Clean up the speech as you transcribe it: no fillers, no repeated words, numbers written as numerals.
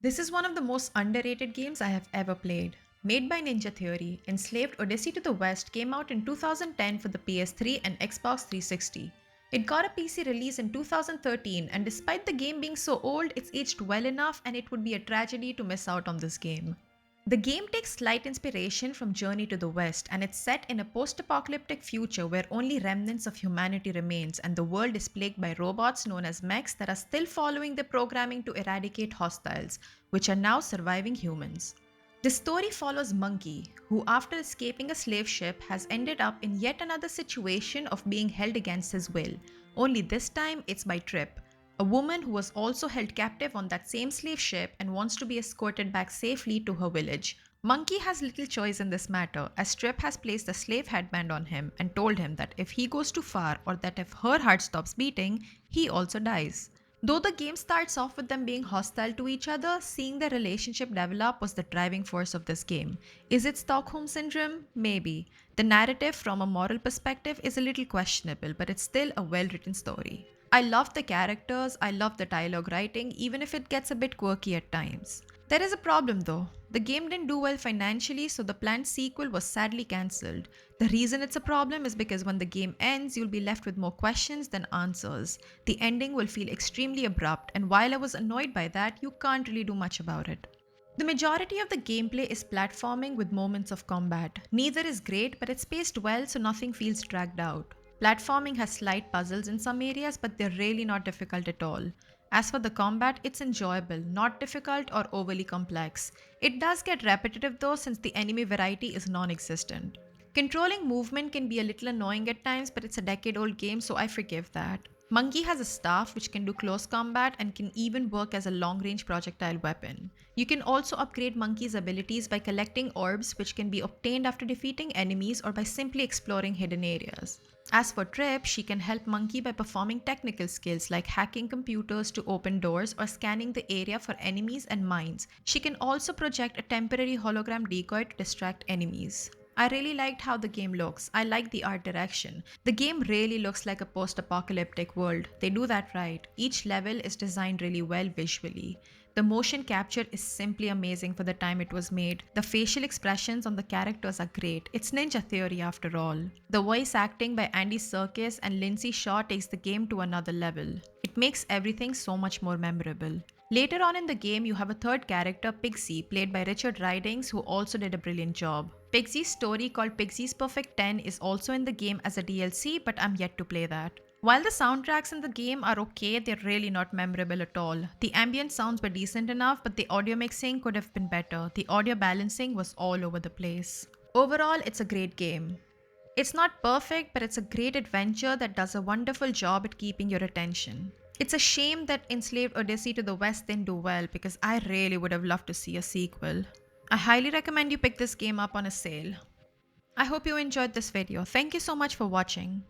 This is one of the most underrated games I have ever played. Made by Ninja Theory, Enslaved Odyssey to the West came out in 2010 for the PS3 and Xbox 360. It got a PC release in 2013, and despite the game being so old, it's aged well enough and it would be a tragedy to miss out on this game. The game takes slight inspiration from Journey to the West, and it's set in a post-apocalyptic future where only remnants of humanity remains and the world is plagued by robots known as mechs that are still following the programming to eradicate hostiles, which are now surviving humans. The story follows Monkey, who after escaping a slave ship has ended up in yet another situation of being held against his will, only this time it's by Trip, a woman who was also held captive on that same slave ship and wants to be escorted back safely to her village. Monkey has little choice in this matter, as Trip has placed a slave headband on him and told him that if he goes too far or that if her heart stops beating, he also dies. Though the game starts off with them being hostile to each other, seeing their relationship develop was the driving force of this game. Is it Stockholm Syndrome? Maybe. The narrative from a moral perspective is a little questionable, but it's still a well-written story. I love the characters, I love the dialogue writing, even if it gets a bit quirky at times. There is a problem though. The game didn't do well financially, so the planned sequel was sadly cancelled. The reason it's a problem is because when the game ends, you'll be left with more questions than answers. The ending will feel extremely abrupt, and while I was annoyed by that, you can't really do much about it. The majority of the gameplay is platforming with moments of combat. Neither is great, but it's paced well so nothing feels dragged out. Platforming has slight puzzles in some areas, but they're really not difficult at all. As for the combat, it's enjoyable, not difficult or overly complex. It does get repetitive though, since the enemy variety is non-existent. Controlling movement can be a little annoying at times, but it's a decade-old game, so I forgive that. Monkey has a staff which can do close combat and can even work as a long-range projectile weapon. You can also upgrade Monkey's abilities by collecting orbs which can be obtained after defeating enemies or by simply exploring hidden areas. As for Trip, she can help Monkey by performing technical skills like hacking computers to open doors or scanning the area for enemies and mines. She can also project a temporary hologram decoy to distract enemies. I really liked how the game looks. I like the art direction. The game really looks like a post-apocalyptic world. They do that right. Each level is designed really well visually. The motion capture is simply amazing for the time it was made. The facial expressions on the characters are great. It's Ninja Theory after all. The voice acting by Andy Serkis and Lindsay Shaw takes the game to another level. It makes everything so much more memorable. Later on in the game, you have a third character, Pixie, played by Richard Ridings, who also did a brilliant job. Pixie's story called Pixie's Perfect 10 is also in the game as a DLC, but I'm yet to play that. While the soundtracks in the game are okay, they're really not memorable at all. The ambient sounds were decent enough, but the audio mixing could have been better. The audio balancing was all over the place. Overall, it's a great game. It's not perfect, but it's a great adventure that does a wonderful job at keeping your attention. It's a shame that Enslaved Odyssey to the West didn't do well, because I really would have loved to see a sequel. I highly recommend you pick this game up on a sale. I hope you enjoyed this video. Thank you so much for watching.